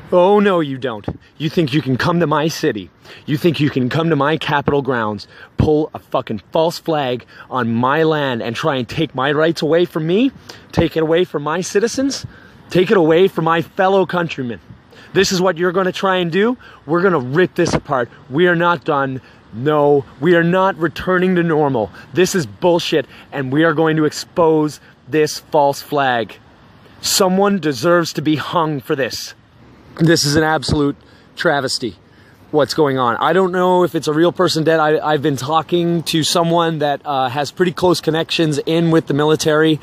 Oh, no, you don't. You think you can come to my city. You think you can come to my Capitol grounds, pull a fucking false flag on my land and try and take my rights away from me? Take it away from my citizens? Take it away from my fellow countrymen? This is what you're going to try and do? We're going to rip this apart. We are not done. No, we are not returning to normal. This is bullshit, and we are going to expose this false flag. Someone deserves to be hung for this. This is an absolute travesty, what's going on. I don't know if it's a real person dead. I've been talking to someone that has pretty close connections in with the military,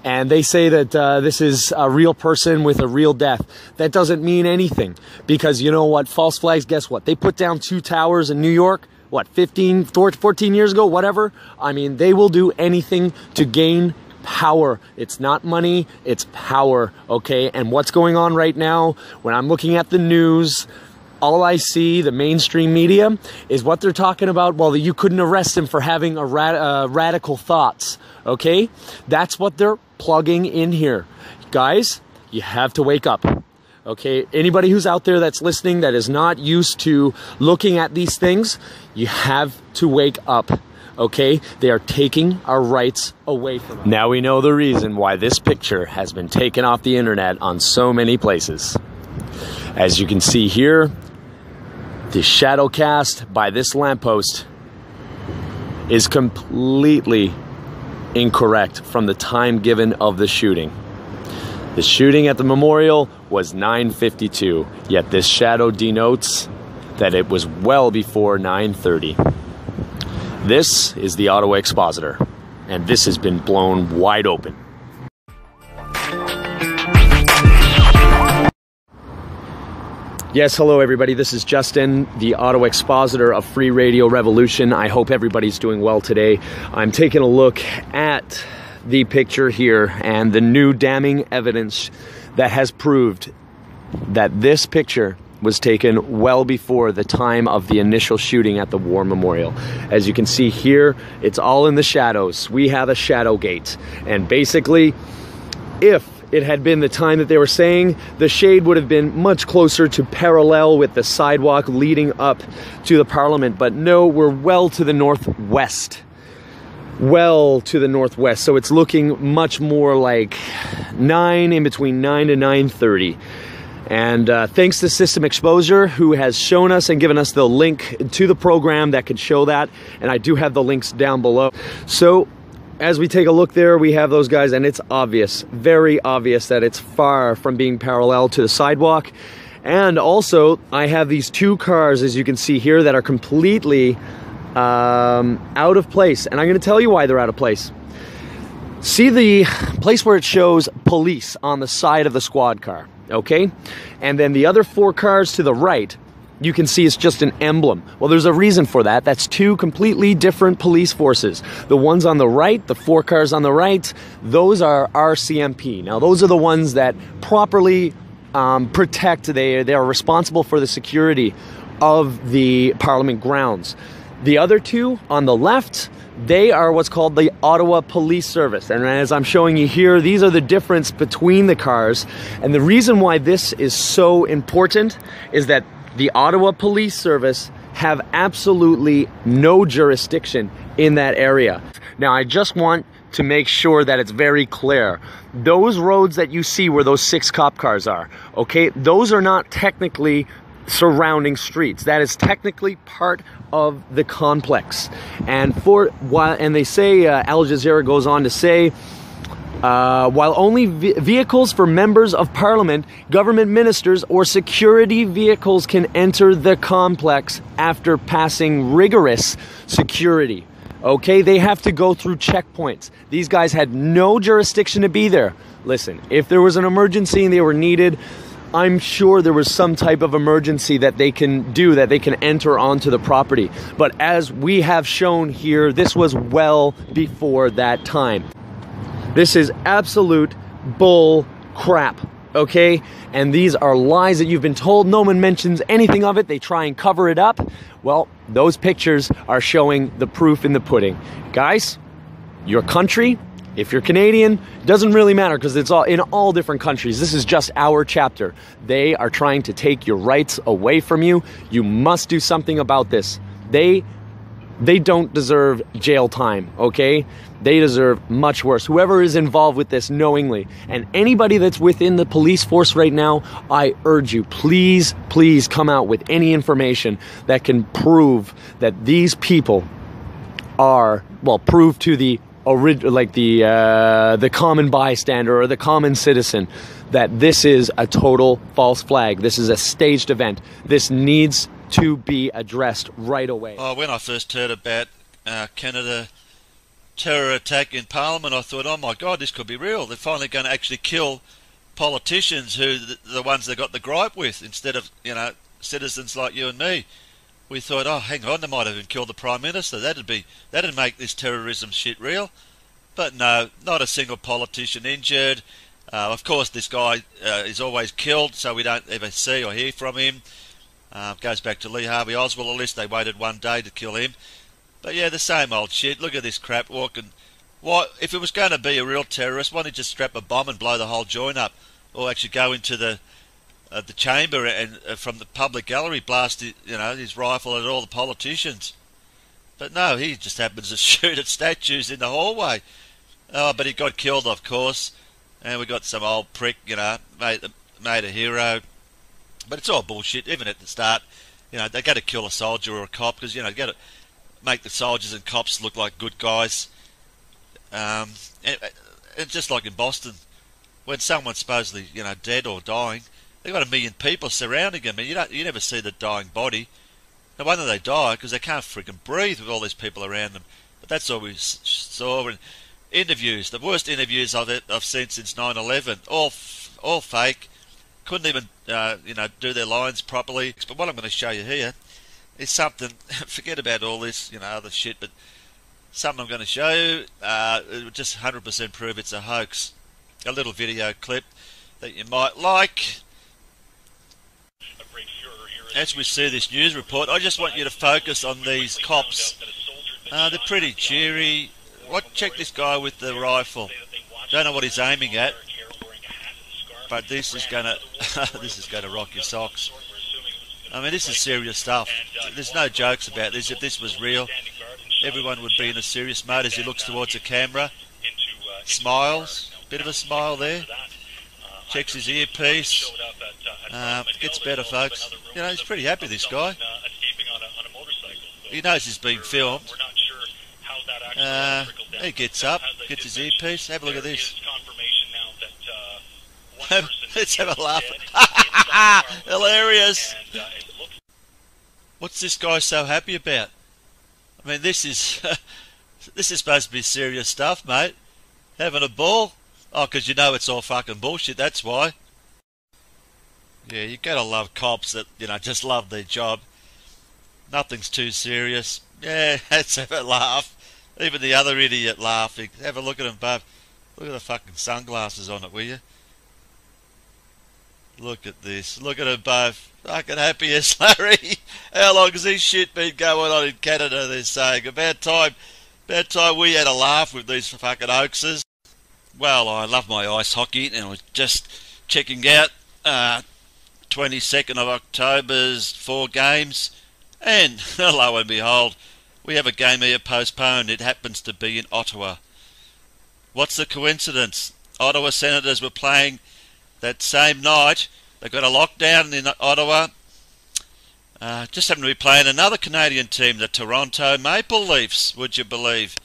and they say that this is a real person with a real death. That doesn't mean anything, because you know what? False flags, guess what? They put down 2 towers in New York, what, 14 years ago, whatever? I mean, they will do anything to gain power. It's not money, it's power, okay? And what's going on right now, when I'm looking at the news, all I see, the mainstream media, is what they're talking about. Well, you couldn't arrest him for having a radical thoughts, okay? That's what they're plugging in here. Guys, you have to wake up, okay? Anybody who's out there that's listening that is not used to looking at these things, you have to wake up. Okay, they are taking our rights away from us. Now we know the reason why this picture has been taken off the internet on so many places. As you can see here, the shadow cast by this lamppost is completely incorrect from the time given of the shooting. The shooting at the memorial was 9:52, yet this shadow denotes that it was well before 9:30. This is the Ottawa Expositor, and this has been blown wide open. Yes, hello everybody, this is Justin, the Ottawa Expositor of Free Radio Revolution. I hope everybody's doing well today. I'm taking a look at the picture here and the new damning evidence that has proved that this picture was taken well before the time of the initial shooting at the War Memorial. As you can see here, it's all in the shadows. We have a shadow gate. And basically, if it had been the time that they were saying, the shade would have been much closer to parallel with the sidewalk leading up to the Parliament. But no, we're well to the northwest. Well to the northwest. So it's looking much more like in between 9 to 9:30. And thanks to System Exposure, who has shown us and given us the link to the program that could show that. And I do have the links down below. So as we take a look there, we have those guys, and it's obvious, very obvious, that it's far from being parallel to the sidewalk. And also, I have these 2 cars, as you can see here, that are completely out of place. And I'm going to tell you why they're out of place. See the place where it shows police on the side of the squad car? Okay, and then the other 4 cars to the right, you can see it's just an emblem. Well, there's a reason for that. That's 2 completely different police forces. The ones on the right, the 4 cars on the right, those are RCMP. Now, those are the ones that properly protect, they are responsible for the security of the Parliament grounds. The other 2 on the left, they are what's called the Ottawa Police Service. And as I'm showing you here, these are the difference between the cars. And the reason why this is so important is that the Ottawa Police Service have absolutely no jurisdiction in that area. Now, I just want to make sure that it's very clear. Those roads that you see where those 6 cop cars are, okay, those are not technically surrounding streets. That is technically part of the complex. And they say, Al Jazeera goes on to say, while only vehicles for members of Parliament, government ministers, or security vehicles can enter the complex after passing rigorous security. Okay, they have to go through checkpoints. These guys had no jurisdiction to be there. Listen, if there was an emergency and they were needed, I'm sure there was some type of emergency that they can do, that they can enter onto the property. But as we have shown here, this was well before that time. This is absolute bull crap, okay? And these are lies that you've been told. No one mentions anything of it. They try and cover it up. Well, those pictures are showing the proof in the pudding. Guys, your country If you're Canadian, it doesn't really matter because it's all in all different countries. This is just our chapter. They are trying to take your rights away from you. You must do something about this. They don't deserve jail time, okay? They deserve much worse. Whoever is involved with this knowingly, and anybody that's within the police force right now, I urge you, please, please come out with any information that can prove that these people are, well, prove to the common bystander or the common citizen that this is a total false flag. This is a staged event. This needs to be addressed right away. Oh, when I first heard about Canada terror attack in Parliament, I thought, oh my God, this could be real. They're finally going to actually kill politicians who the ones they got the gripe with, instead of, you know, citizens like you and me. We thought, oh, hang on, they might even kill the Prime Minister. That'd make this terrorism shit real. But no, not a single politician injured. Of course, this guy is always killed, so we don't ever see or hear from him. Goes back to Lee Harvey Oswald, at least they waited one day to kill him. But yeah, the same old shit. Look at this crap walking. What if it was going to be a real terrorist? Why don't he just strap a bomb and blow the whole joint up, or actually go into the chamber and from the public gallery blast his rifle at all the politicians? But no, he just happens to shoot at statues in the hallway. Oh, but he got killed, of course, and we got some old prick, made a hero. But it's all bullshit. Even at the start, they got to kill a soldier or a cop because they got to make the soldiers and cops look like good guys. And just like in Boston, when someone's supposedly dead or dying, they've got 1 million people surrounding them, and you never see the dying body. No wonder they die, because they can't freaking breathe with all these people around them. But that's all we saw in interviews. The worst interviews I've seen since 9/11. All fake. Couldn't even do their lines properly. But what I'm going to show you here is something. Forget about all this other shit, but something I'm going to show you. It would just 100% prove it's a hoax. A little video clip that you might like. As we see this news report, I just want you to focus on these cops. They're pretty cheery. Check this guy with the rifle. Don't know what he's aiming at, but this is gonna rock your socks. I mean, this is serious stuff. There's no jokes about this. If this was real, everyone would be in a serious mode as he looks towards the camera. Smiles, bit of a smile there. Checks his earpiece. Gets better, folks. He's pretty happy, this guy. He knows he's being filmed. He gets up, gets his earpiece. Have a look at this. Let's have a laugh. Hilarious. What's this guy so happy about? I mean, this is supposed to be serious stuff, mate. Having a ball. Oh, because it's all fucking bullshit, that's why. Yeah, you gotta love cops that, just love their job. Nothing's too serious. Yeah, let's have a laugh. Even the other idiot laughing. Have a look at them both. Look at the fucking sunglasses on it, will you? Look at this. Look at them both. Fucking happy as Larry. How long has this shit been going on in Canada, they're saying? About time we had a laugh with these fucking hoaxes. Well, I love my ice hockey, and I was just checking out 22nd of October's 4 games, and lo and behold, we have a game here postponed. It happens to be in Ottawa. What's the coincidence? Ottawa Senators were playing that same night. They got a lockdown in Ottawa. Just happened to be playing another Canadian team, the Toronto Maple Leafs, would you believe?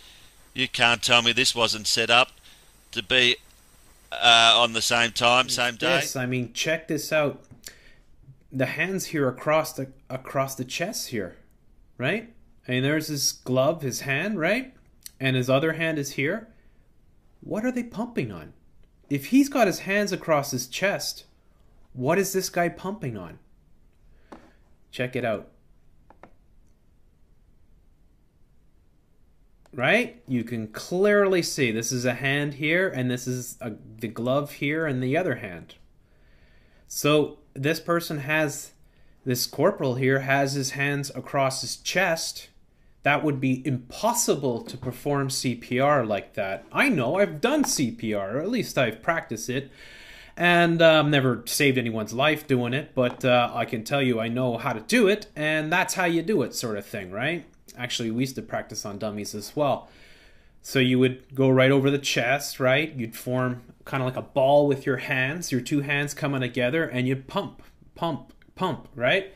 You can't tell me this wasn't set up to be on the same time, same day. Yes, I mean, check this out. The hands here across the chest here, right? I mean, there's his glove, his hand, right? And his other hand is here. What are they pumping on? If he's got his hands across his chest, what is this guy pumping on? Check it out. Right? You can clearly see this is a hand here, and this is the glove here and the other hand. So this person this corporal here has his hands across his chest. that would be impossible to perform CPR like that. I know, I've done CPR, or at least I've practiced it, and never saved anyone's life doing it, but I can tell you I know how to do it, and that's how you do it, sort of thing, right? Actually, we used to practice on dummies as well. So you would go right over the chest, right? You'd form kind of like a ball with your hands, your two hands coming together, and you'd pump, pump, pump, right?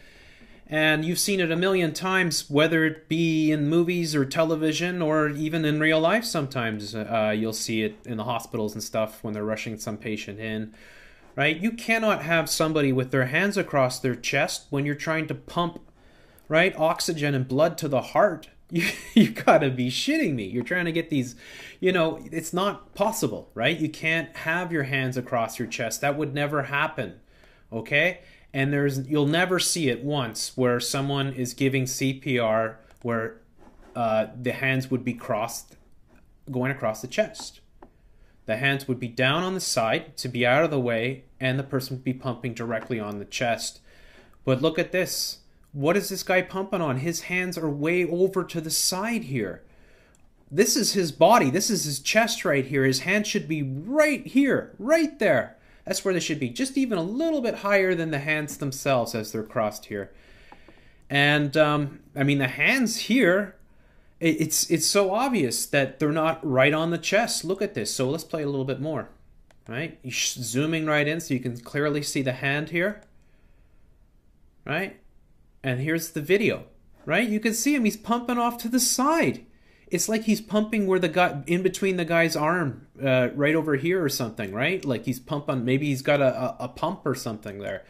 And you've seen it a million times, whether it be in movies or television or even in real life sometimes. You'll see it in the hospitals and stuff when they're rushing some patient in, right? You cannot have somebody with their hands across their chest when you're trying to pump, right, oxygen and blood to the heart. You gotta be shitting me. You're trying to get these, you know, it's not possible, right? You can't have your hands across your chest. That would never happen, okay? And you'll never see it once where someone is giving CPR where the hands would be crossed, going across the chest. The hands would be down on the side to be out of the way, and the person would be pumping directly on the chest. But look at this. What is this guy pumping on? His hands are way over to the side here. This is his body. This is his chest right here. His hands should be right here, right there. That's where they should be, just even a little bit higher than the hands themselves as they're crossed here. And, I mean, the hands here, it's so obvious that they're not right on the chest. Look at this. So let's play a little bit more, right? You're zooming right in so you can clearly see the hand here, right? And here's the video, right? You can see him. He's pumping off to the side. It's like he's pumping where the guy, in between the guy's arm, right over here or something, right? Like he's pumping, maybe he's got a pump or something there,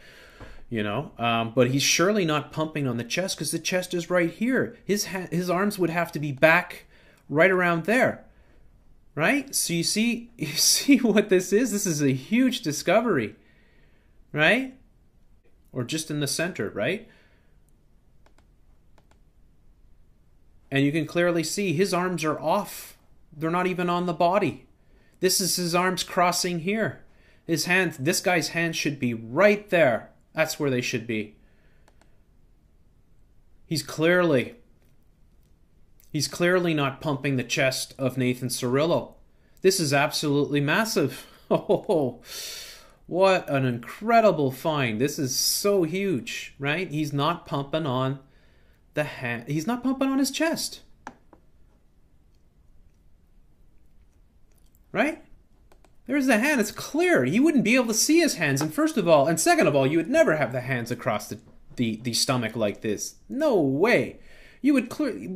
you know? But he's surely not pumping on the chest because the chest is right here. His arms would have to be back right around there, right? So you see what this is? This is a huge discovery, right? Or just in the center, right? And you can clearly see his arms are off. They're not even on the body. This is his arms crossing here. His hands, this guy's hands should be right there. That's where they should be. He's clearly not pumping the chest of Nathan Cirillo. This is absolutely massive. Oh, what an incredible find. This is so huge, right? He's not pumping on the hand. He's not pumping on his chest. Right? There's the hand. It's clear. You wouldn't be able to see his hands. And first of all, and second of all, you would never have the hands across the stomach like this. No way. You would clearly.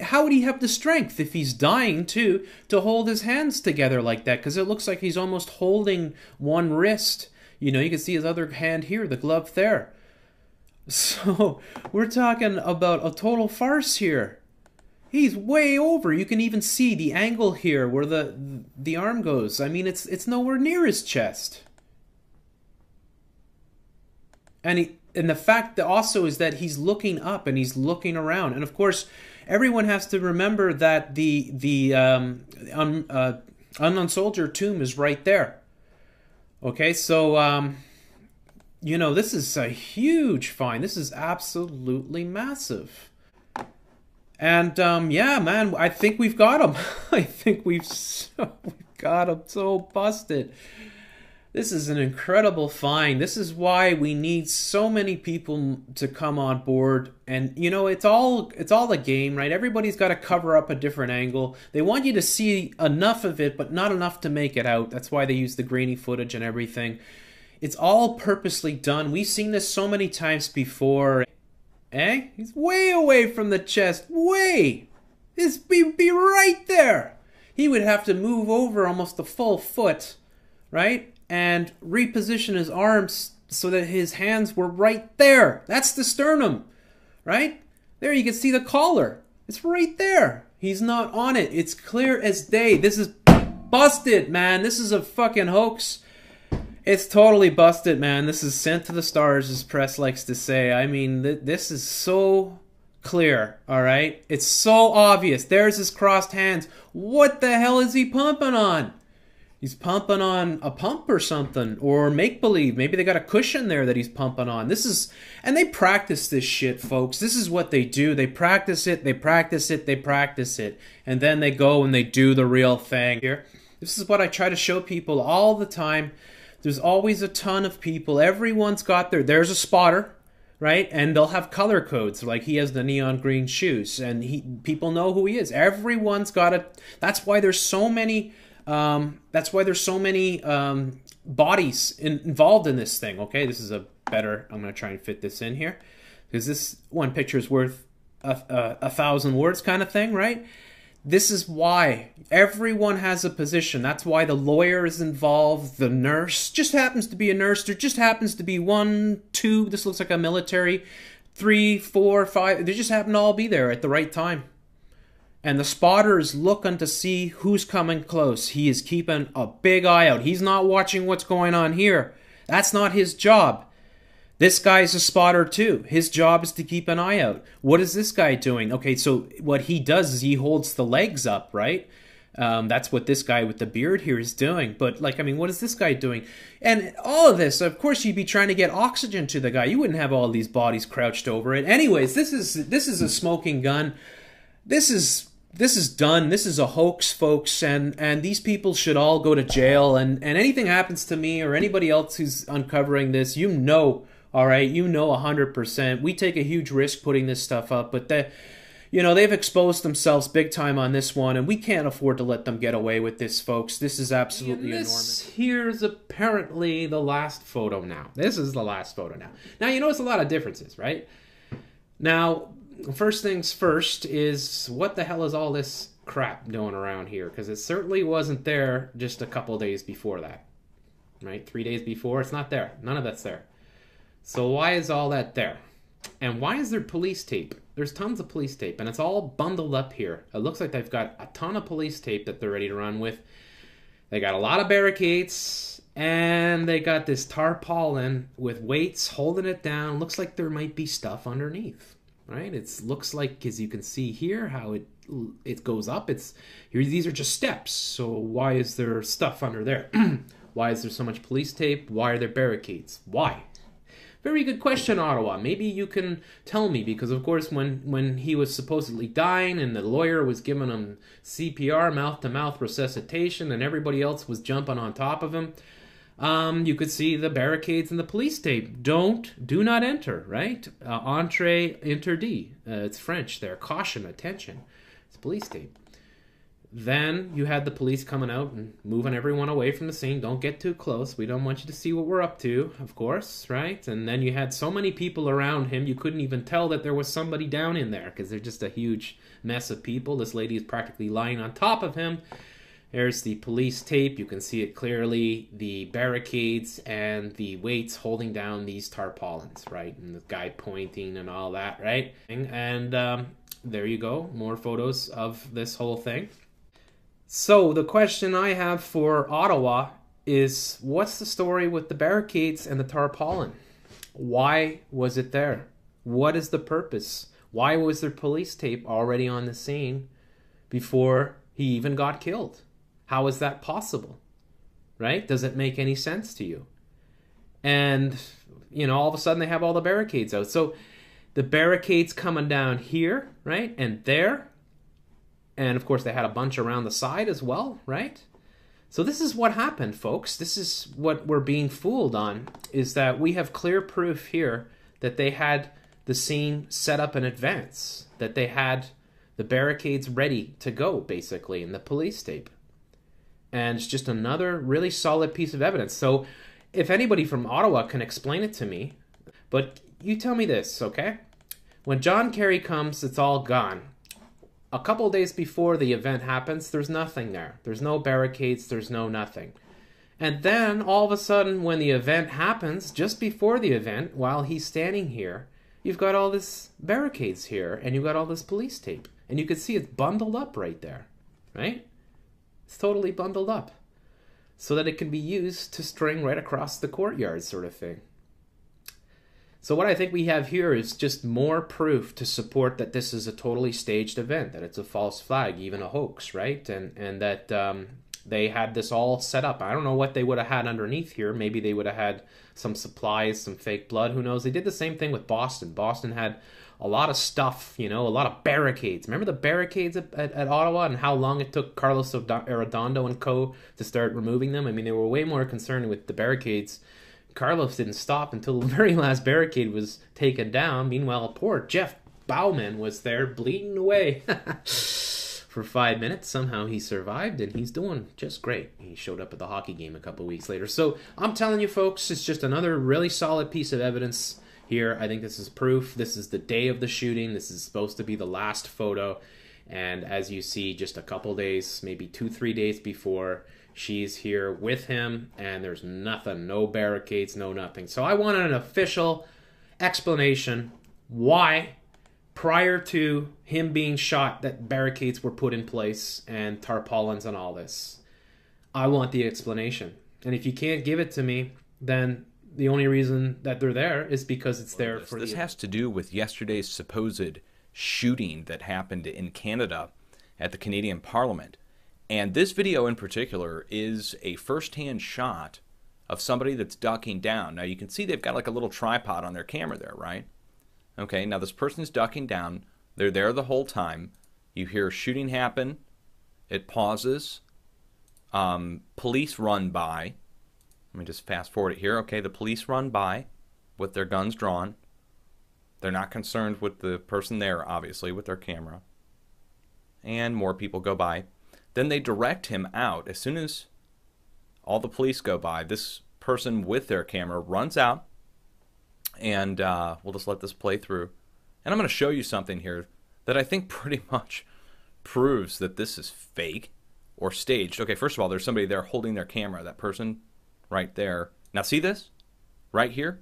How would he have the strength if he's dying to hold his hands together like that? Because it looks like he's almost holding one wrist. You know, you can see his other hand here, the glove there. So we're talking about a total farce here. He's way over. You can even see the angle here where the arm goes. I mean, it's nowhere near his chest. And the fact that also is that he's looking up and he's looking around. And of course, everyone has to remember that the unknown soldier tomb is right there. Okay, so you know, this is a huge find. This is absolutely massive. And yeah, man, I think we've got him. I think we've got him so busted. This is an incredible find. This is why we need so many people to come on board. And you know, it's all a game, right? Everybody's got to cover up a different angle. They want you to see enough of it, but not enough to make it out. That's why they use the grainy footage and everything. It's all purposely done. We've seen this so many times before. Eh? He's way away from the chest. Way! This be right there. He would have to move over almost a full foot, right? And reposition his arms so that his hands were right there. That's the sternum, right? There you can see the collar. It's right there. He's not on it. It's clear as day. This is busted, man. This is a fucking hoax. It's totally busted, man. This is sent to the stars, as press likes to say. I mean, this is so clear, all right? It's so obvious. There's his crossed hands. What the hell is he pumping on? He's pumping on a pump or something, or make-believe. Maybe they got a cushion there that he's pumping on. And they practice this shit, folks. This is what they do. They practice it, they practice it, they practice it. And then they go and they do the real thing here. This is what I try to show people all the time. There's always a ton of people. Everyone's got there's a spotter, right? And they'll have color codes, like he has the neon green shoes, and people know who he is. Everyone's got it. That's why there's so many bodies involved in this thing. Okay, this is I'm going to try and fit this in here, because this one picture is worth a thousand words kind of thing, right? This is why everyone has a position. That's why the lawyer is involved. The nurse just happens to be a nurse. There just happens to be 1, 2. This looks like a military. 3, 4, 5. They just happen to all be there at the right time. And the spotter is looking to see who's coming close. He is keeping a big eye out. He's not watching what's going on here. That's not his job. This guy's a spotter too. His job is to keep an eye out. What is this guy doing? Okay, so what he does is he holds the legs up, right? That's what this guy with the beard here is doing. But, what is this guy doing? And all of this, of course, you'd be trying to get oxygen to the guy. You wouldn't have all these bodies crouched over it. Anyways, this is a smoking gun. This is done. This is a hoax, folks, and these people should all go to jail. And anything happens to me or anybody else who's uncovering this, all right, 100%. We take a huge risk putting this stuff up, but they've exposed themselves big time on this one, and we can't afford to let them get away with this, folks. This is absolutely enormous. Here's apparently the last photo now. This is the last photo now. Now, you notice a lot of differences, right? Now, first things first is, what the hell is all this crap going around here? Because it certainly wasn't there just a couple days before that, right? 3 days before, it's not there. None of that's there. So why is all that there? And why is there police tape? There's tons of police tape, and it's all bundled up here. It looks like they've got a ton of police tape that they're ready to run with. They got a lot of barricades, and they got this tarpaulin with weights holding it down. Looks like there might be stuff underneath, right? It looks like, as you can see here, how it goes up. These are just steps. So why is there stuff under there? Why is there so much police tape? Why are there barricades? Why? Very good question, Ottawa. Maybe you can tell me, because of course when he was supposedly dying and the lawyer was giving him CPR, mouth-to-mouth resuscitation, and everybody else was jumping on top of him, you could see the barricades and the police tape. Do not enter, right? Entree interdit. It's French there. Caution, attention. It's police tape. Then you had the police coming out and moving everyone away from the scene. Don't get too close. We don't want you to see what we're up to, of course, right? And then you had so many people around him, you couldn't even tell that there was somebody down in there, because they're just a huge mess of people. This lady is practically lying on top of him. There's the police tape. You can see it clearly. The barricades and the weights holding down these tarpaulins, right? And the guy pointing and all that, right? And there you go. More photos of this whole thing. So the question I have for Ottawa is, what's the story with the barricades and the tarpaulin? Why was it there? What is the purpose? Why was there police tape already on the scene before he even got killed? How is that possible? Right? Does it make any sense to you? And, all of a sudden they have all the barricades out. So the barricades coming down here, right? And there. And, of course, they had a bunch around the side as well, right? So this is what happened, folks. This is what we're being fooled on, is that we have clear proof here that they had the scene set up in advance, that they had the barricades ready to go, basically, in the police tape. And it's just another really solid piece of evidence. So if anybody from Ottawa can explain it to me, but you tell me this, okay? When John Kerry comes, it's all gone. A couple days before the event happens, there's nothing there. There's no barricades, there's no nothing. And then, all of a sudden, when the event happens, just before the event, while he's standing here, you've got all this barricades here, and you've got all this police tape. And you can see it's bundled up right there, right? It's totally bundled up, so that it can be used to string right across the courtyard, sort of thing. So what I think we have here is just more proof to support that this is a totally staged event, that it's a false flag, even a hoax, right? And that they had this all set up. I don't know what they would have had underneath here. Maybe they would have had some supplies, some fake blood. Who knows? They did the same thing with Boston. Boston had a lot of stuff, you know, a lot of barricades. Remember the barricades at Ottawa and how long it took Carlos Arredondo and co. to start removing them? I mean, they were way more concerned with the barricades. Carlos didn't stop until the very last barricade was taken down. Meanwhile, poor Jeff Bauman was there bleeding away for 5 minutes. Somehow he survived, and he's doing just great. He showed up at the hockey game a couple weeks later. So I'm telling you, folks, it's just another really solid piece of evidence here. I think this is proof. This is the day of the shooting. This is supposed to be the last photo. And as you see, just a couple days, maybe 2-3 days before, she's here with him, and there's nothing, no barricades, no nothing. So I want an official explanation why, prior to him being shot, that barricades were put in place and tarpaulins and all this. I want the explanation. And if you can't give it to me, then the only reason that they're there is because it's there for this has to do with yesterday's supposed shooting that happened in Canada at the Canadian Parliament. And this video in particular is a first-hand shot of somebody that's ducking down. Now you can see they've got like a little tripod on their camera there, right? Okay, now this person's ducking down. They're there the whole time. You hear shooting happen. It pauses. Police run by. Let me just fast forward it here. Okay, the police run by with their guns drawn. They're not concerned with the person there, obviously, with their camera. And more people go by. Then they direct him out. As soon as all the police go by, this person with their camera runs out. And we'll just let this play through. And I'm going to show you something here that I think pretty much proves that this is fake or staged. Okay, first of all, there's somebody there holding their camera. That person right there. Now see this? Right here?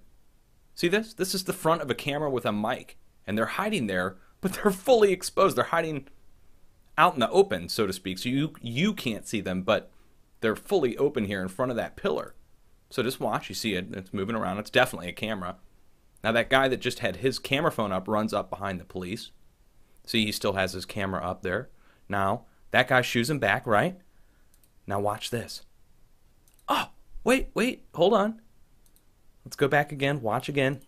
See this? This is the front of a camera with a mic. And they're hiding there, but they're fully exposed. They're hiding out in the open, so to speak. So you can't see them, but they're fully open here in front of that pillar. So just watch. You see it. It's moving around. It's definitely a camera. Now that guy that just had his camera phone up runs up behind the police. See, he still has his camera up there. Now, that guy shoos him back, right? Now watch this. Oh! Wait, hold on. Let's go back again, watch again.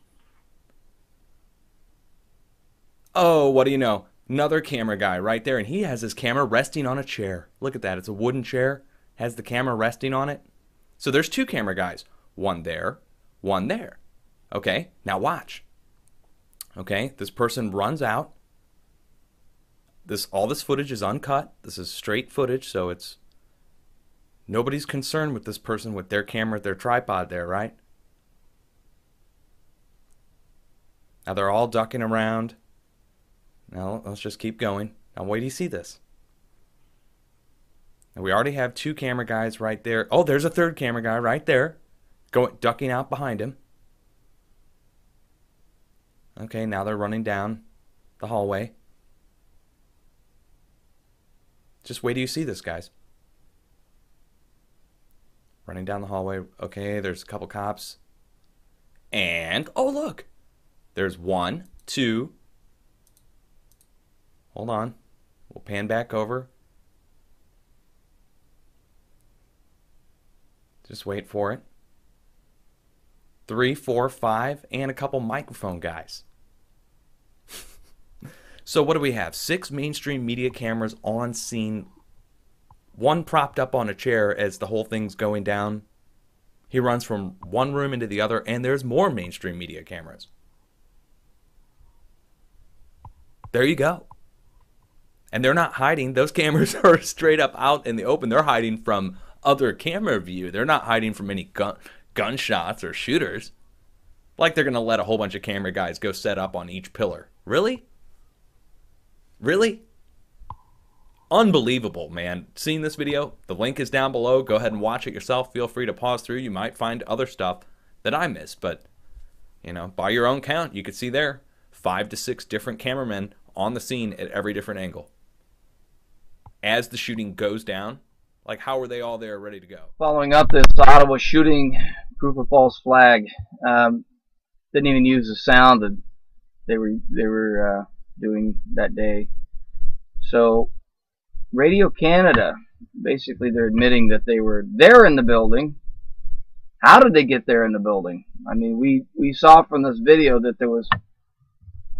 Oh, what do you know? Another camera guy right there, and he has his camera resting on a chair. Look at that, it's a wooden chair, has the camera resting on it. So there's two camera guys, one there, one there. Okay, now watch. Okay, this person runs out. All this footage is uncut. This is straight footage, so it's nobody's concerned with this person with their camera, their tripod there, right? Now they're all ducking around. Now let's just keep going. Now wait till you see this. Now we already have two camera guys right there. Oh, there's a third camera guy right there, ducking out behind him. Okay, now they're running down the hallway. Just wait till you see this, guys. Running down the hallway. Okay, there's a couple cops. And, oh look. There's 1, 2. Hold on. We'll pan back over. Just wait for it. 3, 4, 5, and a couple microphone guys. So what do we have? 6 mainstream media cameras on scene. One propped up on a chair as the whole thing's going down. He runs from one room into the other, and there's more mainstream media cameras. There you go. And they're not hiding. Those cameras are straight up out in the open. They're hiding from other camera view. They're not hiding from any gunshots or shooters. Like they're going to let a whole bunch of camera guys go set up on each pillar. Really? Really? Unbelievable, man. Seeing this video, the link is down below. Go ahead and watch it yourself. Feel free to pause through. You might find other stuff that I missed, but, you know, by your own count, you could see there 5 to 6 different cameramen on the scene at every different angle. As the shooting goes down, like how were they all there ready to go? Following up this Ottawa shooting, proof of false flag. Didn't even use the sound that they were doing that day. So Radio Canada Basically, they're admitting that they were there in the building. How did they get there in the building? I mean, we saw from this video that there was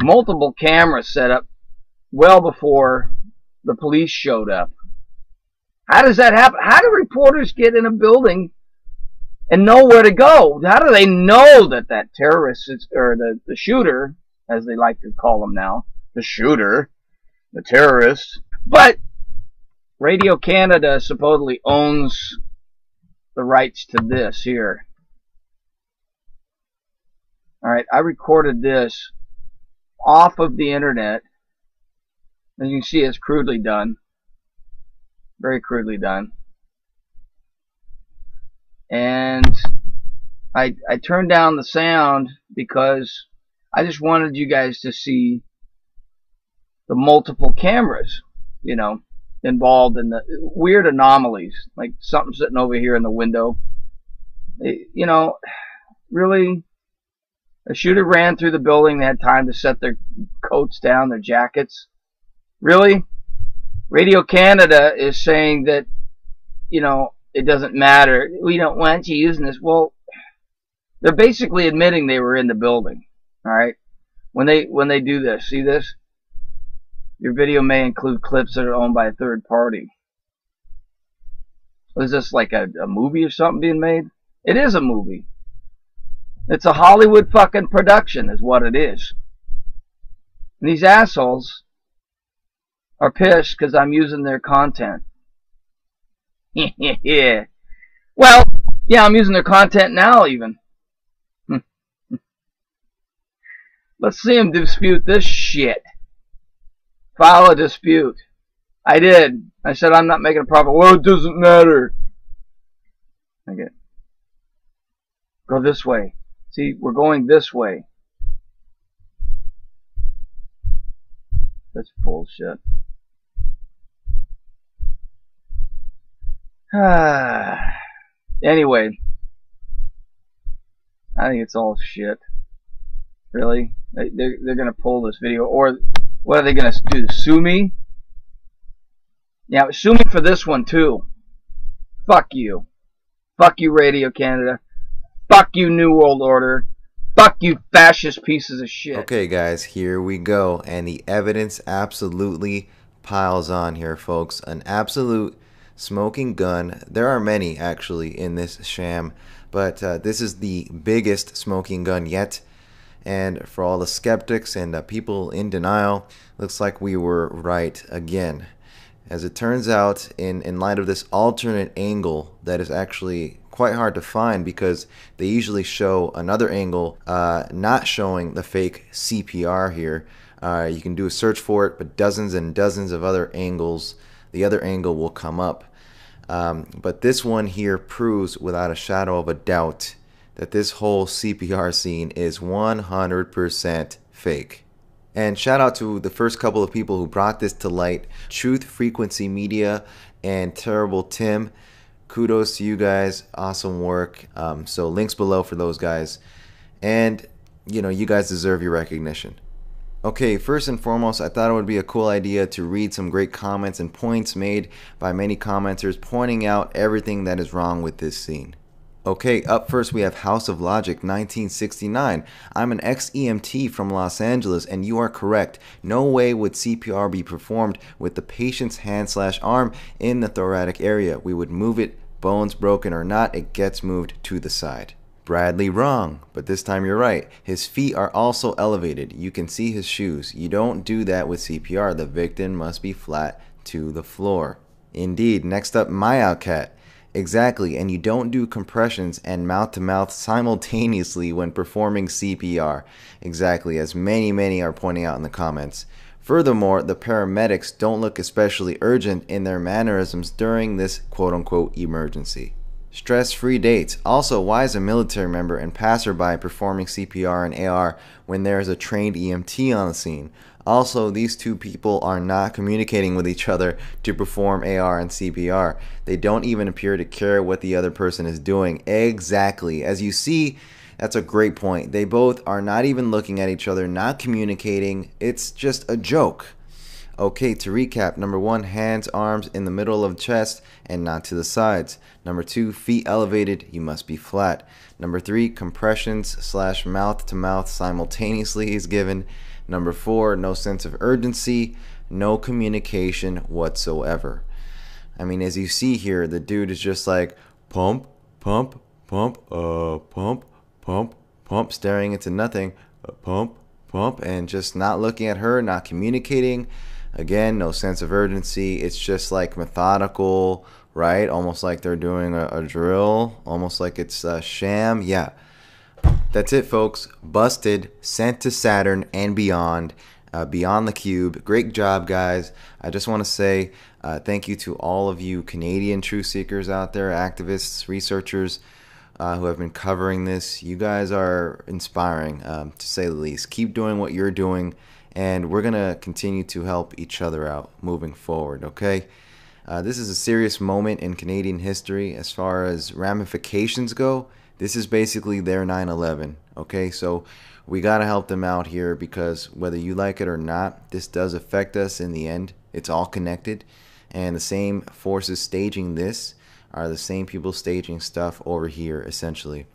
multiple cameras set up well before the police showed up. How does that happen? How do reporters get in a building and know where to go? How do they know that that terrorist is, or the shooter, as they like to call him now, the shooter, the terrorist? But Radio Canada supposedly owns the rights to this here. Alright, I recorded this off of the internet. As you can see, it's crudely done. Very crudely done. And I turned down the sound because I just wanted you guys to see the multiple cameras, you know, involved in the weird anomalies, like something sitting over here in the window. You know, really, a shooter ran through the building. They had time to set their coats down, their jackets. Really? Radio Canada is saying that, you know, it doesn't matter. We don't want you using this. Well, they're basically admitting they were in the building. All right? When they do this, see this? Your video may include clips that are owned by a third party. Is this like a movie or something being made? It is a movie. It's a Hollywood fucking production is what it is. And these assholes are pissed because I'm using their content. Yeah. Well, yeah, I'm using their content now even. Let's see them dispute this shit. File a dispute. I did. I said I'm not making a profit. Well, it doesn't matter. Okay. Go this way. See, we're going this way. That's bullshit. Anyway, I think it's all shit. Really? They're gonna pull this video, or what are they gonna do? Sue me? Yeah, sue me for this one too. Fuck you. Fuck you, Radio Canada. Fuck you, New World Order. Fuck you, fascist pieces of shit. Okay, guys, here we go, and the evidence absolutely piles on here, folks. An absolute smoking gun. There are many actually in this sham, but this is the biggest smoking gun yet. And for all the skeptics and people in denial, looks like we were right again. As it turns out, in light of this alternate angle that is actually quite hard to find because they usually show another angle not showing the fake CPR here. You can do a search for it, but dozens and dozens of other angles, the other angle will come up. But this one here proves without a shadow of a doubt that this whole CPR scene is 100% fake. And shout out to the first couple of people who brought this to light, Truth Frequency Media and Terrible Tim. Kudos to you guys, awesome work. So links below for those guys. And, you know, you guys deserve your recognition. Okay, first and foremost, I thought it would be a cool idea to read some great comments and points made by many commenters pointing out everything that is wrong with this scene. Okay, up first we have House of Logic 1969. I'm an ex-EMT from Los Angeles and you are correct. No way would CPR be performed with the patient's hand/arm in the thoracic area. We would move it, bones broken or not, it gets moved to the side. Bradley, wrong, but this time you're right. His feet are also elevated. You can see his shoes. You don't do that with CPR. The victim must be flat to the floor. Indeed. Next up, Myowcat. Exactly, and you don't do compressions and mouth-to-mouth simultaneously when performing CPR. Exactly, as many are pointing out in the comments. Furthermore, the paramedics don't look especially urgent in their mannerisms during this quote-unquote emergency. Stress-free dates. Also, why is a military member and passerby performing CPR and AR when there is a trained EMT on the scene? Also, these two people are not communicating with each other to perform AR and CPR. They don't even appear to care what the other person is doing. Exactly. As you see, that's a great point. They both are not even looking at each other, not communicating. It's just a joke. Okay, to recap, number 1, hands, arms in the middle of chest and not to the sides. Number 2, feet elevated, you must be flat. Number 3, compressions / mouth to mouth simultaneously is given. Number 4, no sense of urgency, no communication whatsoever. I mean, as you see here, the dude is just like pump, pump, pump, pump, pump, pump, staring into nothing, pump, pump, and just not looking at her, not communicating. Again, no sense of urgency. It's just like methodical, right? Almost like they're doing a drill, almost like it's a sham. Yeah. That's it, folks. Busted, sent to Saturn and beyond, beyond the cube. Great job, guys. I just want to say thank you to all of you Canadian truth seekers out there, activists, researchers who have been covering this. You guys are inspiring, to say the least. Keep doing what you're doing, and we're going to continue to help each other out moving forward, okay? This is a serious moment in Canadian history as far as ramifications go. This is basically their 9/11, okay? So we got to help them out here, because whether you like it or not, this does affect us in the end. It's all connected, and the same forces staging this are the same people staging stuff over here, essentially.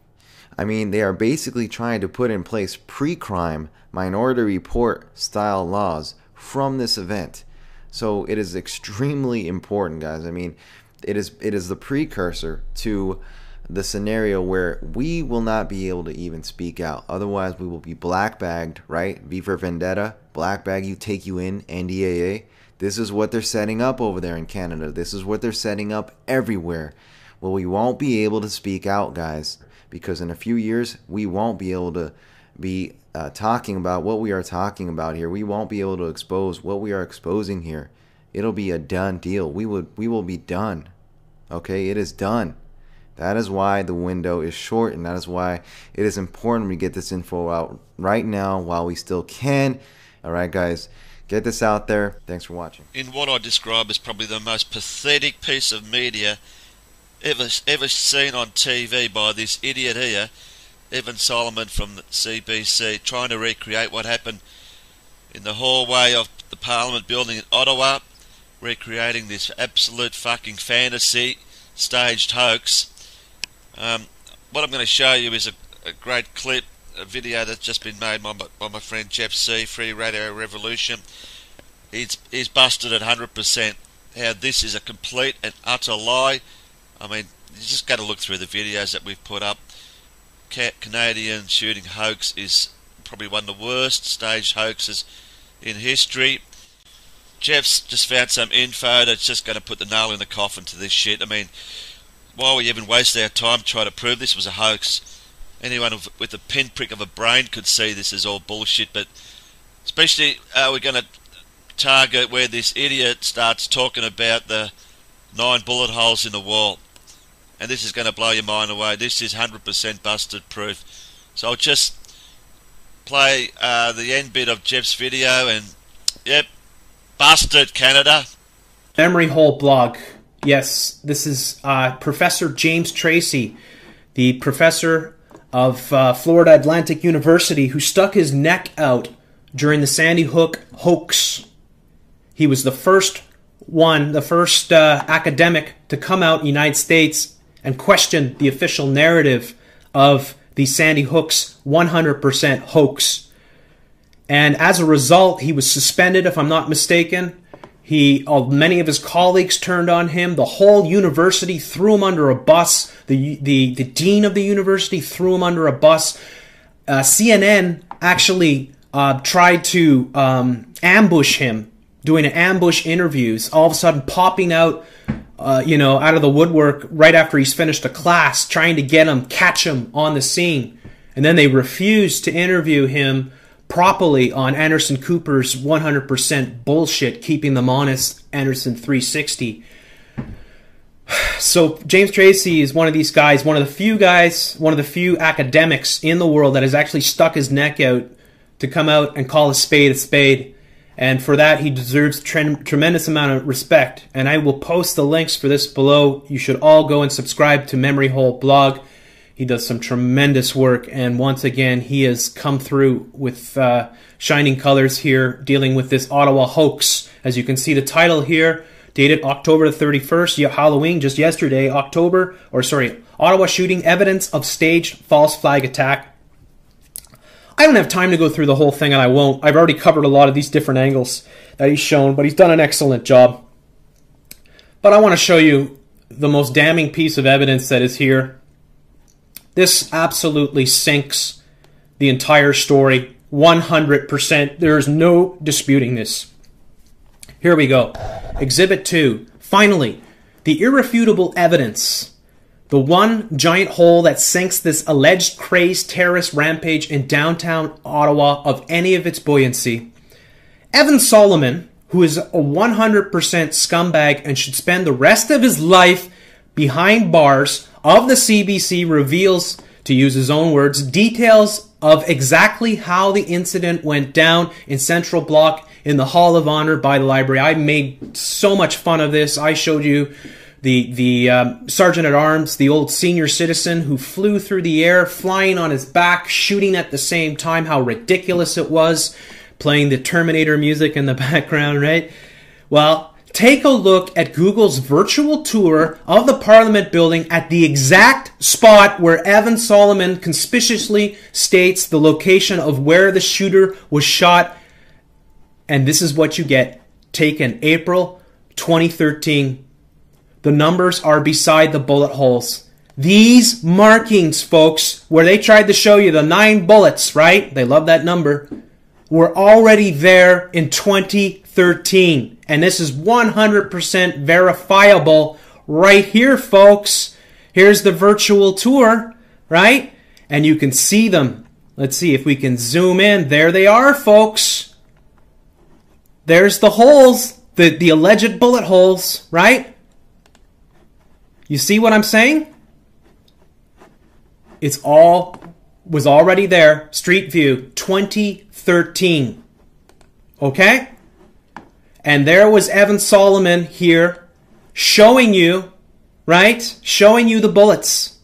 I mean, they are basically trying to put in place pre-crime Minority Report style laws from this event. So it is extremely important, guys. I mean, it is the precursor to the scenario where we will not be able to even speak out. Otherwise, we will be black bagged, right? V for Vendetta, black bag you, take you in, NDAA. This is what they're setting up over there in Canada. This is what they're setting up everywhere. Well, we won't be able to speak out, guys, because in a few years, we won't be able to be talking about what we are talking about here. We won't be able to expose what we are exposing here. It'll be a done deal. We will be done. Okay, it is done. That is why the window is short, and that is why it is important we get this info out right now while we still can. All right, guys, get this out there. Thanks for watching. In what I describe as probably the most pathetic piece of media ever seen on TV by this idiot here, Evan Solomon from the CBC, trying to recreate what happened in the hallway of the Parliament building in Ottawa, recreating this absolute fucking fantasy staged hoax. What I'm going to show you is a great clip, a video that's just been made by my friend Jeff C, Free Radio Revolution. He's busted at 100% how this is a complete and utter lie. I mean, you just got to look through the videos that we've put up. Canadian shooting hoax is probably one of the worst staged hoaxes in history. Jeff's just found some info that's just going to put the nail in the coffin to this shit. I mean, why we even waste our time trying to prove this was a hoax? Anyone with a pinprick of a brain could see this is all bullshit, but especially we're going to target where this idiot starts talking about the 9 bullet holes in the wall. And this is going to blow your mind away. This is 100% busted proof. So I'll just play the end bit of Jeff's video, and yep, busted, Canada. Memory Hole blog. Yes, this is Professor James Tracy, the professor of Florida Atlantic University, who stuck his neck out during the Sandy Hook hoax. He was the first academic to come out in the United States and question the official narrative of the Sandy Hook's 100% hoax. And as a result, he was suspended, if I'm not mistaken. Many of his colleagues turned on him. The whole university threw him under a bus. The dean of the university threw him under a bus. CNN actually tried to ambush him, doing ambush interviews, all of a sudden popping out out of the woodwork right after he's finished a class, trying to catch him on the scene. And then they refused to interview him properly on Anderson Cooper's 100% bullshit, keeping them honest, Anderson 360. So James Tracy is one of these guys, one of the few academics in the world that has actually stuck his neck out to come out and call a spade a spade. And for that, he deserves tremendous amount of respect. And I will post the links for this below. You should all go and subscribe to Memory Hole blog. He does some tremendous work, and once again, he has come through with shining colors here, dealing with this Ottawa hoax. As you can see, the title here, dated October the 31st, Halloween, just yesterday, Ottawa shooting, evidence of staged false flag attack. I don't have time to go through the whole thing, and I won't. I've already covered a lot of these different angles that he's shown, but he's done an excellent job. But I want to show you the most damning piece of evidence that is here. This absolutely sinks the entire story, 100%. There's no disputing this. Here we go. Exhibit 2. Finally, the irrefutable evidence. The one giant hole that sinks this alleged crazed terrorist rampage in downtown Ottawa of any of its buoyancy. Evan Solomon, who is a 100% scumbag and should spend the rest of his life behind bars of the CBC, reveals, to use his own words, details of exactly how the incident went down in Central Block in the Hall of Honor by the library. I made so much fun of this. I showed you the Sergeant at Arms, the old senior citizen who flew through the air, flying on his back, shooting at the same time, how ridiculous it was, playing the Terminator music in the background, right? Well, take a look at Google's virtual tour of the Parliament building at the exact spot where Evan Solomon conspicuously states the location of where the shooter was shot. And this is what you get. Taken April 2013. The numbers are beside the bullet holes. These markings, folks, where they tried to show you the 9 bullets, right? They love that number. Were already there in 2013. And this is 100% verifiable right here, folks. Here's the virtual tour, right? And you can see them. Let's see if we can zoom in. There they are, folks. There's the holes, the alleged bullet holes, right? You see what I'm saying? It's all was already there. Street View, 2013. Okay? And there was Evan Solomon here showing you, right? Showing you the bullets.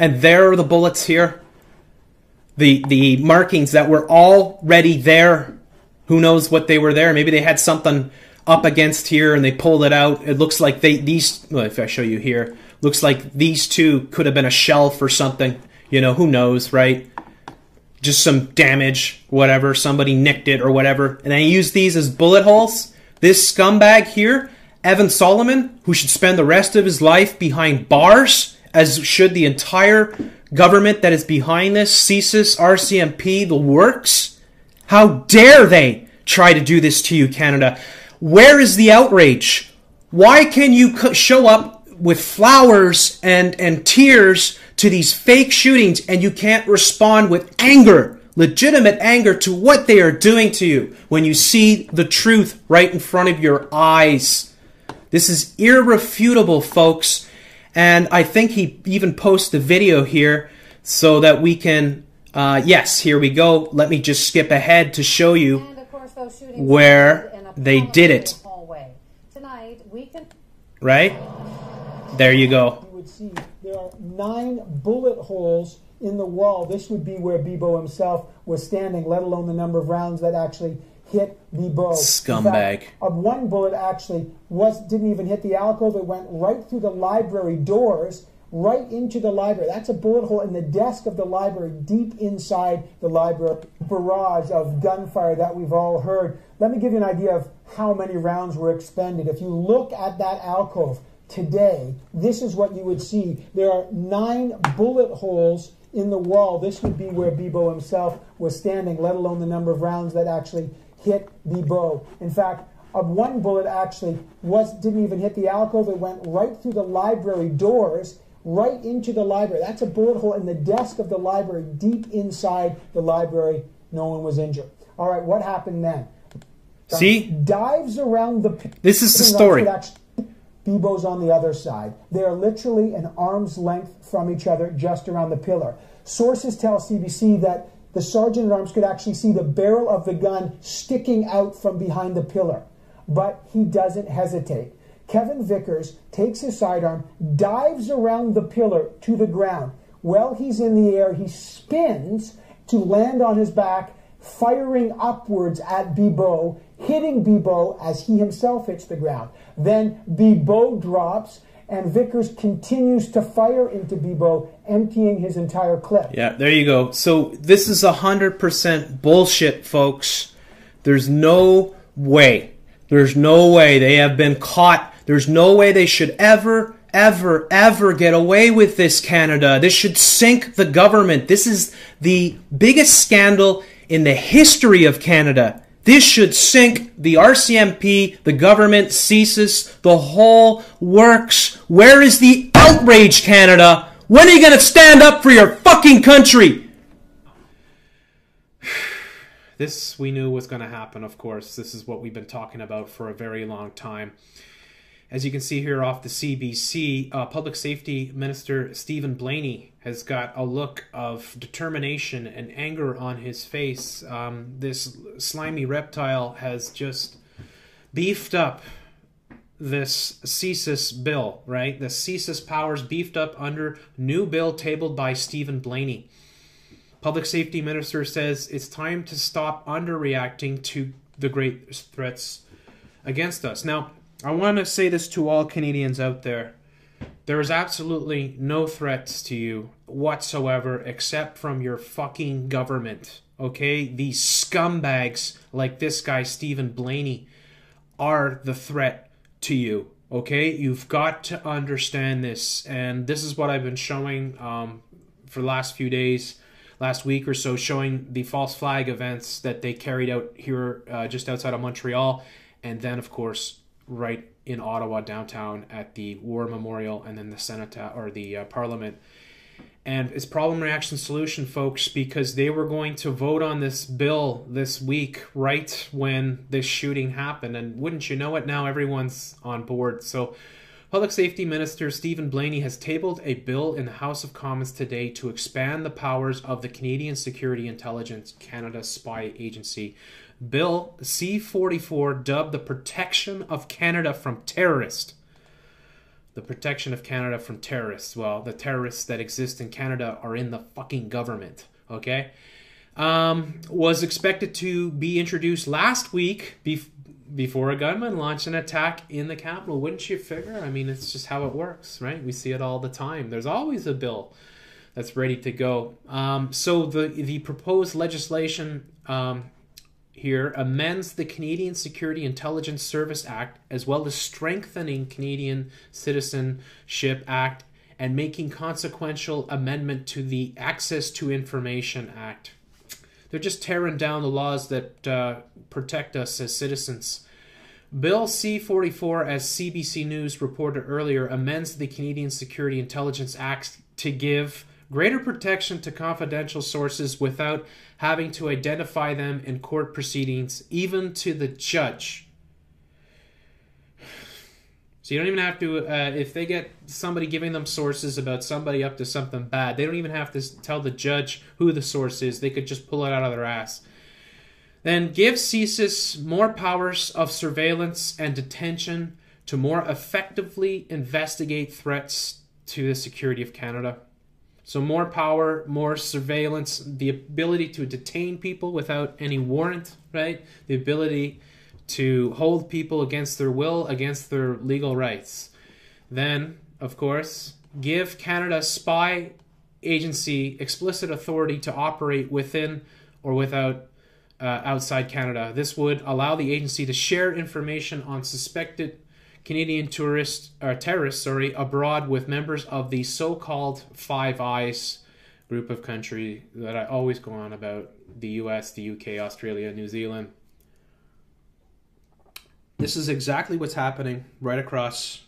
And there are the bullets here. The markings that were already there. Who knows what they were there? Maybe they had something up against here and they pulled it out. It looks like if I show you here, looks like these two could have been a shelf or something. You know, who knows, right? Just some damage, whatever. Somebody nicked it or whatever. And I use these as bullet holes. This scumbag here, Evan Solomon, who should spend the rest of his life behind bars, as should the entire government that is behind this, CSIS, RCMP, the works. How dare they try to do this to you, Canada? Where is the outrage? Why can you show up with flowers and tears to these fake shootings and you can't respond with anger, legitimate anger to what they are doing to you when you see the truth right in front of your eyes? This is irrefutable, folks. And I think he even posted a video here so that we can... yes, here we go. Let me just skip ahead to show you where they did it. Tonight, we can... Right? There you go. You would see there are 9 bullet holes in the wall. This would be where Bibo himself was standing, let alone the number of rounds that actually hit Bibo. Scumbag. One bullet actually didn't even hit the alcove. It went right through the library doors, right into the library. That's a bullet hole in the desk of the library, deep inside the library. Barrage of gunfire that we've all heard. Let me give you an idea of how many rounds were expended. If you look at that alcove today, this is what you would see. There are 9 bullet holes in the wall. This would be where Bibo himself was standing, let alone the number of rounds that actually hit Bibo. In fact, one bullet actually didn't even hit the alcove. It went right through the library doors, right into the library. That's a bullet hole in the desk of the library, deep inside the library. No one was injured. All right, what happened then? See? Dives around the... This is the story. Bibo's on the other side. They are literally an arm's length from each other, just around the pillar. Sources tell CBC that the sergeant at arms could actually see the barrel of the gun sticking out from behind the pillar. But he doesn't hesitate. Kevin Vickers takes his sidearm, dives around the pillar to the ground. While he's in the air, he spins to land on his back, firing upwards at Bibeau, hitting Bibeau as he himself hits the ground. Then Bibeau drops, and Vickers continues to fire into Bibeau, emptying his entire clip. Yeah, there you go. So this is 100% bullshit, folks. There's no way. There's no way they have been caught. There's no way they should ever get away with this, Canada. This should sink the government. This is the biggest scandal in the history of Canada. This should sink the RCMP, the government, CSIS, the whole works. Where is the outrage, Canada? When are you going to stand up for your fucking country? This we knew was going to happen, of course. This is what we've been talking about for a very long time. As you can see here off the CBC, Public Safety Minister Stephen Blaney has got a look of determination and anger on his face. This slimy reptile has just beefed up this CSIS bill, right? The CSIS powers beefed up under new bill tabled by Stephen Blaney. Public Safety Minister says it's time to stop underreacting to the great threats against us. Now, I want to say this to all Canadians out there. There is absolutely no threats to you whatsoever except from your fucking government, okay? These scumbags like this guy, Stephen Blaney, are the threat to you, okay? You've got to understand this, and this is what I've been showing for the last few days, last week or so, showing the false flag events that they carried out here just outside of Montreal, and then, of course, right in Ottawa downtown at the War Memorial and then the Senate or the Parliament. And it's problem, reaction, solution, folks, because they were going to vote on this bill this week right when this shooting happened. And wouldn't you know it, now everyone's on board. So Public Safety Minister Stephen Blaney has tabled a bill in the House of Commons today to expand the powers of the Canadian Security Intelligence Canada Spy Agency. Bill C-44, dubbed the Protection of Canada from Terrorists. The protection of Canada from terrorists. Well, the terrorists that exist in Canada are in the fucking government, okay? Was expected to be introduced last week before a gunman launched an attack in the Capitol. Wouldn't you figure? I mean, it's just how it works, right? We see it all the time. There's always a bill that's ready to go. So the proposed legislation here amends the Canadian Security Intelligence Service Act, as well as strengthening Canadian Citizenship Act and making consequential amendment to the Access to Information Act. They're just tearing down the laws that protect us as citizens. Bill C-44, as CBC News reported earlier, amends the Canadian Security Intelligence Act to give greater protection to confidential sources without having to identify them in court proceedings, even to the judge. So you don't even have to, if they get somebody giving them sources about somebody up to something bad, they don't even have to tell the judge who the source is. They could just pull it out of their ass. Then give CSIS more powers of surveillance and detention to more effectively investigate threats to the security of Canada. So more power, more surveillance, the ability to detain people without any warrant, right? The ability to hold people against their will, against their legal rights. Then, of course, give Canada Spy Agency explicit authority to operate within or without outside Canada. This would allow the agency to share information on suspected Canadian terrorists abroad with members of the so-called Five Eyes group of countries that I always go on about: the US, the UK, Australia, New Zealand. This is exactly what's happening right across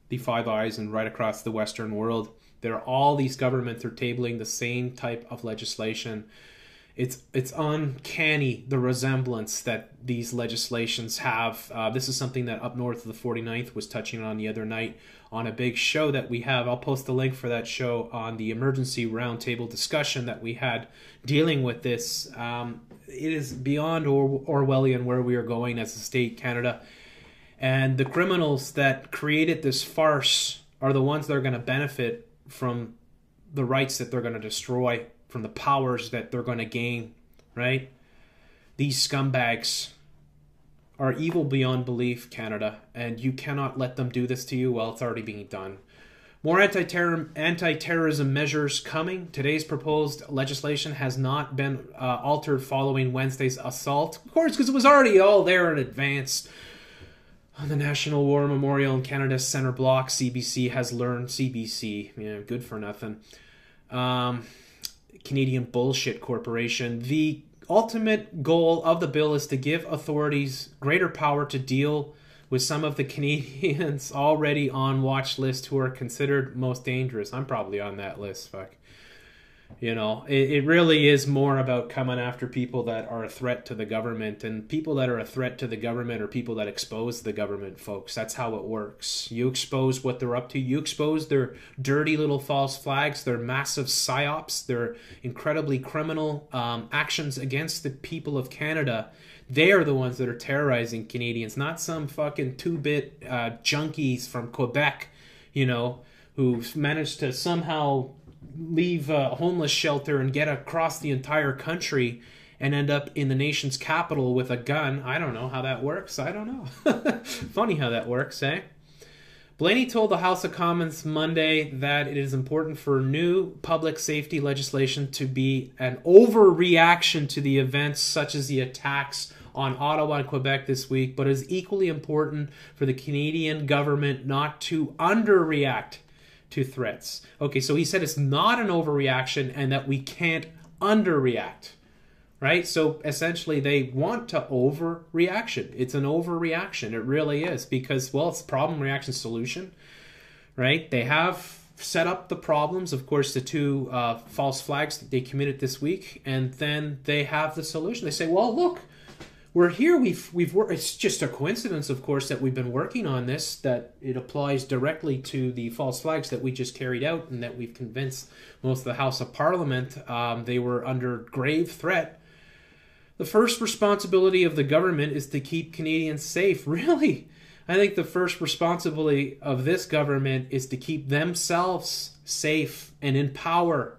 the Five Eyes and right across the Western world. All these governments are tabling the same type of legislation. It's uncanny, the resemblance that these legislations have. This is something that up north of the 49th was touching on the other night on a big show that we have. I'll post the link for that show on the emergency roundtable discussion that we had dealing with this. It is beyond Orwellian where we are going as a state, Canada. And the criminals that created this farce are the ones that are going to benefit from the rights that they're going to destroy, from the powers that they're going to gain, right? These scumbags are evil beyond belief, Canada, and you cannot let them do this to you. Well, it's already being done. More anti-terrorism measures coming. Today's proposed legislation has not been altered following Wednesday's assault. Of course, because it was already all there in advance. On the National War Memorial in Canada's Centre Block, CBC has learned. CBC, yeah, good for nothing. Canadian Bullshit Corporation. The ultimate goal of the bill is to give authorities greater power to deal with some of the Canadians already on watch list who are considered most dangerous. I'm probably on that list, fuck. You know, it really is more about coming after people that are a threat to the government, and people that are a threat to the government are people that expose the government, folks. That's how it works. You expose what they're up to. You expose their dirty little false flags, their massive psyops, their incredibly criminal actions against the people of Canada. They are the ones that are terrorizing Canadians, not some fucking two-bit junkies from Quebec, you know, who've managed to somehow leave a homeless shelter and get across the entire country and end up in the nation's capital with a gun. I don't know how that works. I don't know. Funny how that works, eh? Blaney told the House of Commons Monday that it is important for new public safety legislation to be an overreaction to the events such as the attacks on Ottawa and Quebec this week, but it is equally important for the Canadian government not to underreact to threats. Okay, so he said it's not an overreaction and that we can't underreact, right? So essentially they want to overreaction. It's an overreaction. It really is, because, well, it's problem, reaction, solution, right? They have set up the problems, of course, the two false flags that they committed this week, and then they have the solution. They say, well, look, we're here. We've worked. It's just a coincidence, of course, that we've been working on this, that it applies directly to the false flags that we just carried out, and that we've convinced most of the House of Parliament they were under grave threat. The first responsibility of the government is to keep Canadians safe. Really? I think the first responsibility of this government is to keep themselves safe and in power.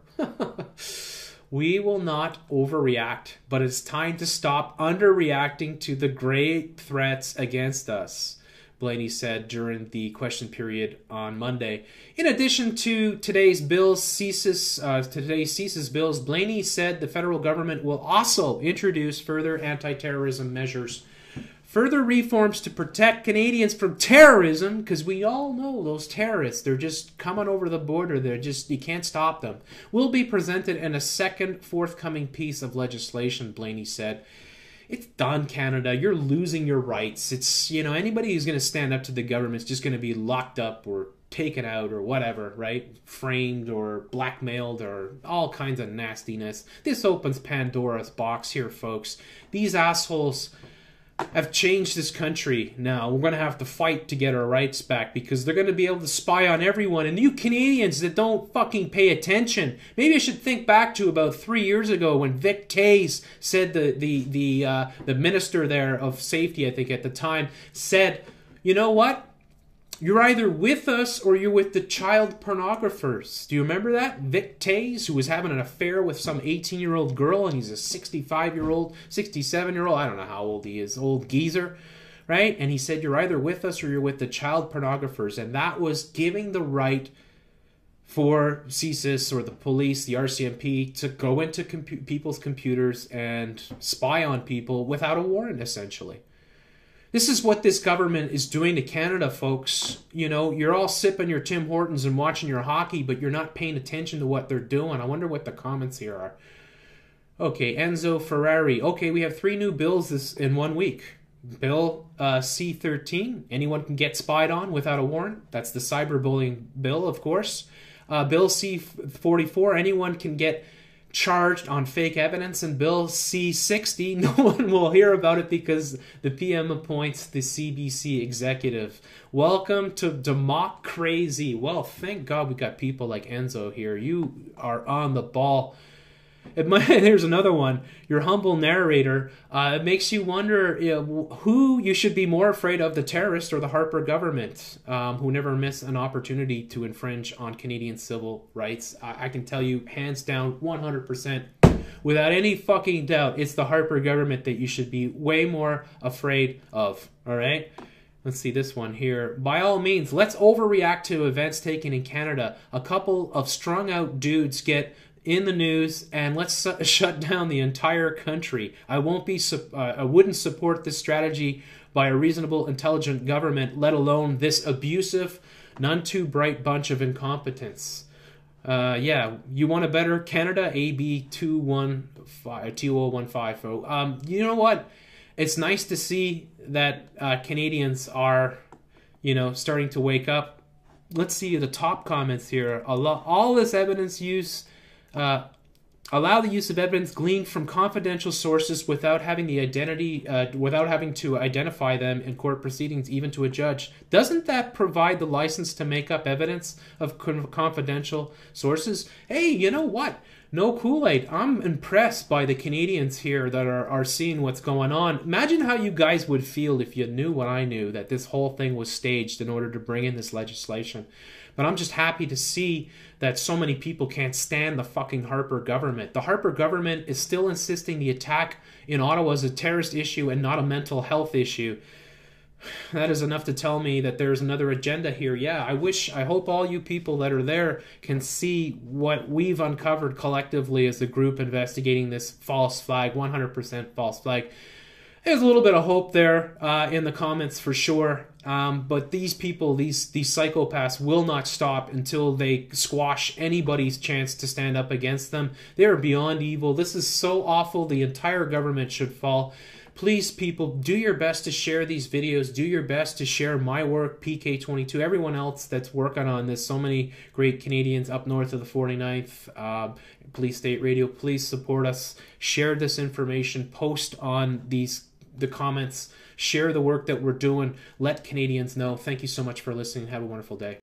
We will not overreact, but it's time to stop underreacting to the great threats against us, Blaney said during the question period on Monday. In addition to today's CSIS bills, Blaney said the federal government will also introduce further anti-terrorism measures. Further reforms to protect Canadians from terrorism, because we all know those terrorists, they're just coming over the border. You can't stop them. Will be presented in a second forthcoming piece of legislation, Blaney said. It's done, Canada. You're losing your rights. It's, you know, anybody who's going to stand up to the government is just going to be locked up or taken out or whatever, right? Framed or blackmailed or all kinds of nastiness. This opens Pandora's box here, folks. These assholes have changed this country now. We're going to have to fight to get our rights back, because they're going to be able to spy on everyone. And you Canadians that don't fucking pay attention, maybe I should think back to about 3 years ago when Vic Tays said, the minister there of safety, I think at the time, said, you know what? You're either with us or you're with the child pornographers. Do you remember that? Vic Tays, who was having an affair with some 18-year-old girl, and he's a 65-year-old, 67-year-old, I don't know how old he is, old geezer, right? And he said, you're either with us or you're with the child pornographers. And that was giving the right for CSIS or the police, the RCMP, to go into people's computers and spy on people without a warrant, essentially. This is what this government is doing to Canada, folks. You know, you're all sipping your Tim Hortons and watching your hockey, but you're not paying attention to what they're doing. I wonder what the comments here are. Okay, Enzo Ferrari. Okay, we have 3 new bills in 1 week. Bill C-13, anyone can get spied on without a warrant. That's the cyberbullying bill, of course. Bill C-44, anyone can get charged on fake evidence. And Bill C-60, no one will hear about it because the PM appoints the CBC executive. Welcome to democracy. Well, thank God we got people like Enzo here. You are on the ball. Here's another one. Your humble narrator. It makes you wonder who you should be more afraid of, the terrorist or the Harper government, who never miss an opportunity to infringe on Canadian civil rights. I can tell you, hands down, 100%, without any fucking doubt, it's the Harper government that you should be way more afraid of. All right? Let's see this one here. By all means, let's overreact to events taken in Canada. A couple of strung out dudes get in the news, and let's shut down the entire country. I wouldn't support this strategy by a reasonable, intelligent government, let alone this abusive, none too bright bunch of incompetents. Yeah, you want a better Canada? AB 2015. You know what? It's nice to see that Canadians are, starting to wake up. Let's see the top comments here. All this evidence use. Allow the use of evidence gleaned from confidential sources without having the without having to identify them in court proceedings, even to a judge. Doesn't that provide the license to make up evidence of confidential sources? Hey, you know what? No Kool-Aid. I'm impressed by the Canadians here that are seeing what's going on. Imagine how you guys would feel if you knew what I knew, that this whole thing was staged in order to bring in this legislation. But I'm just happy to see that so many people can't stand the fucking Harper government. The Harper government is still insisting the attack in Ottawa is a terrorist issue and not a mental health issue. That is enough to tell me that there's another agenda here. Yeah, I hope all you people that are there can see what we've uncovered collectively as a group investigating this false flag, 100% false flag. There's a little bit of hope there in the comments for sure. But these people, these psychopaths will not stop until they squash anybody's chance to stand up against them. They are beyond evil. This is so awful. The entire government should fall. Please, people, do your best to share these videos. Do your best to share my work, PK22, everyone else that's working on this. So many great Canadians up north of the 49th. Police State Radio, please support us. Share this information. Post on the comments. Share the work that we're doing. Let Canadians know. Thank you so much for listening. Have a wonderful day.